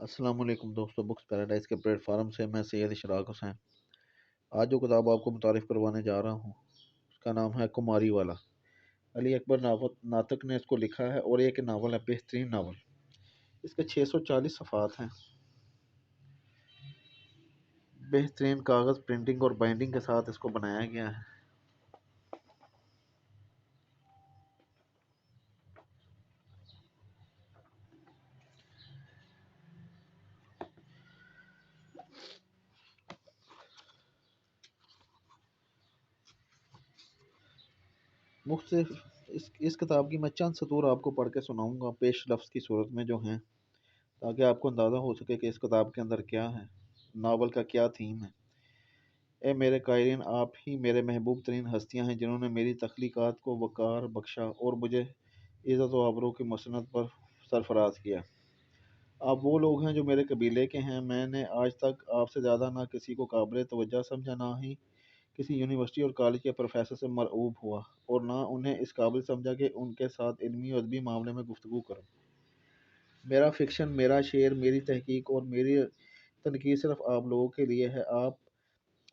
अस्सलाम वालेकुम दोस्तों, बुक्स पैराडाइज के प्लेटफार्म से मैं सैयद इशराक हुसैन। आज जो किताब आपको मुतारिफ करवाने जा रहा हूँ उसका नाम है कुमारी वाला। अली अकबर नातक ने इसको लिखा है और एक नावल है, बेहतरीन नावल। इसके 640 सफ़ात हैं। बेहतरीन कागज़ प्रिंटिंग और बाइंडिंग के साथ इसको बनाया गया है। मुख्तलिफ इस किताब की मैं चंद सतूर आपको पढ़ के सुनाऊंगा, पेश लफ्ज़ की सूरत में जो हैं, ताकि आपको अंदाज़ा हो सके कि इस किताब के अंदर क्या है, नावल का क्या थीम है। ए मेरे कायरीन, आप ही मेरे महबूब तरीन हस्तियाँ हैं जिन्होंने मेरी तख्लीक़ात को वक़ार बख्शा और मुझे इज़्ज़त व आबरू की मसनद पर सरफ़राज किया। आप वो लोग हैं जो मेरे कबीले के हैं। मैंने आज तक आपसे ज़्यादा ना किसी को काबिल तवज्जो समझा, ना ही किसी यूनिवर्सिटी और कॉलेज के प्रोफेसर से मरऊब हुआ, और ना उन्हें इस काबिल समझा कि उनके साथ इल्मी और अदबी मामले में गुफ्तगू करूँ। मेरा फ़िक्शन, मेरा शेर, मेरी तहकीक और मेरी तनकीद सिर्फ़ आप लोगों के लिए है, आप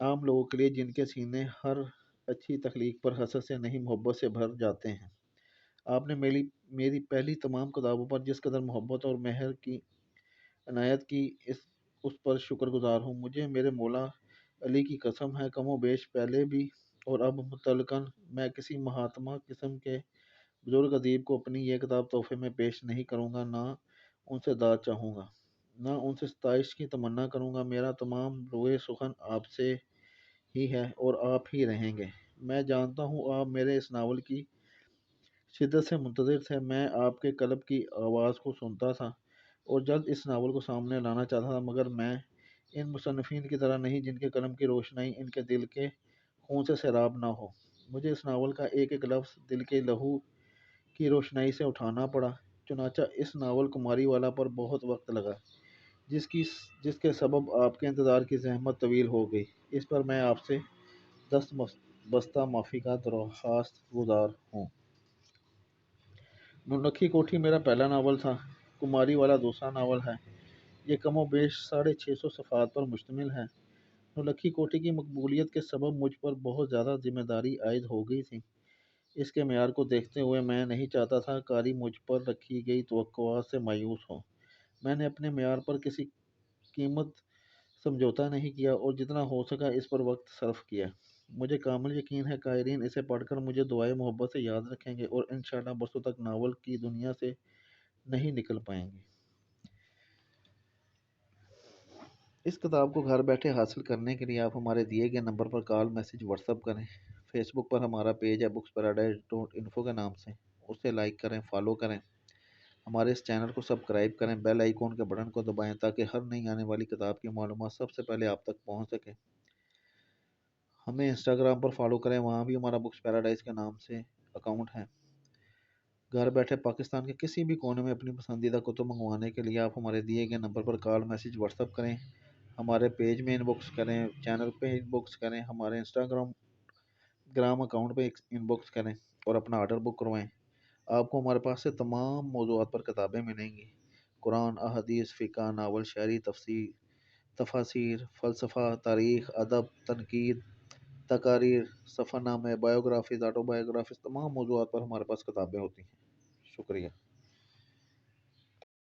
आम लोगों के लिए जिनके सीने हर अच्छी तख्लीक पर हसद से नहीं मोहब्बत से भर जाते हैं। आपने मेरी मेरी पहली तमाम किताबों पर जिस कदर मोहब्बत और मेहर की इनायत की, इस उस पर शुक्रगुजार हूँ। मुझे मेरे मौला अली की कसम है, कमो बेश पहले भी और अब मुतलकन मैं किसी महात्मा किस्म के बुजुर्ग अदीब को अपनी ये किताब तोहफे में पेश नहीं करूँगा, ना उनसे दाद चाहूँगा, ना उनसे सताइश की तमन्ना करूँगा। मेरा तमाम रोए सुखन आपसे ही है और आप ही रहेंगे। मैं जानता हूँ आप मेरे इस नावल की शिद्दत से मुंतज़िर थे। मैं आपके कल्ब की आवाज़ को सुनता था और जल्द इस नावल को सामने लाना चाहता था, मगर मैं इन मुसन्निफ़ीन की तरह नहीं जिनके कलम की रोशनाई इनके दिल के खून से सैराब ना हो। मुझे इस नावल का एक एक लफ्ज़ दिल के लहू की रोशनाई से उठाना पड़ा। चुनाचा इस नावल कुमारी वाला पर बहुत वक्त लगा, जिसकी जिसके सबब आपके इंतज़ार की ज़हमत तवील हो गई। इस पर मैं आपसे दस्त बस्ता माफ़ी का दरख्वास्त गुजार हूँ। नौलक्खी कोठी मेरा पहला नावल था। कुमारी वाला दूसरा नावल है। ये कमोबेश 650 सफ़ात पर मुश्तमिल है। नौलक्खी कोठी की मकबूलियत के सबब मुझ पर बहुत ज़्यादा जिम्मेदारी आयद हो गई थी। इसके मेयार को देखते हुए मैं नहीं चाहता था कारी मुझ पर रखी गई तवक्कुआत से मायूस हो। मैंने अपने मेयार पर किसी कीमत समझौता नहीं किया और जितना हो सका इस पर वक्त सर्फ किया। मुझे कामिल यकीन है कायरीन इसे पढ़कर मुझे दुआए मोहब्बत से याद रखेंगे और इंशाअल्लाह बरसों तक नावल की दुनिया से नहीं निकल पाएंगे। इस किताब को घर बैठे हासिल करने के लिए आप हमारे दिए गए नंबर पर कॉल, मैसेज, व्हाट्सअप करें। फेसबुक पर हमारा पेज है बुक्स पैराडाइज डॉट इन्फो के नाम से, उसे लाइक करें, फॉलो करें। हमारे इस चैनल को सब्सक्राइब करें, बेल आइकॉन के बटन को दबाएं ताकि हर नई आने वाली किताब की मालूमात सबसे पहले आप तक पहुंच सके। हमें इंस्टाग्राम पर फॉलो करें, वहाँ भी हमारा बुक्स पैराडाइज के नाम से अकाउंट है। घर बैठे पाकिस्तान के किसी भी कोने में अपनी पसंदीदा कुतुब मंगवाने के लिए आप हमारे दिए गए नंबर पर कॉल, मैसेज, व्हाट्सअप करें। हमारे पेज में इनबॉक्स करें, चैनल पे इनबॉक्स करें, हमारे इंस्टाग्राम ग्राम अकाउंट पे इनबॉक्स करें और अपना ऑर्डर बुक करवाएं। आपको हमारे पास से तमाम मौज़ूआत पर किताबें मिलेंगी। कुरान, अहदीस, फ़िक़्ह, नावल, शायरी, तफसीर, तफासिर, फ़लसफ़ा, तारीख़, अदब, तनकीद, तकारीर, सफ़रनामे, बायोग्राफ़ीज़, ऑटोबायोग्राफ़ीज़, तमाम मौज़ूआत पर हमारे पास किताबें होती हैं। शुक्रिया।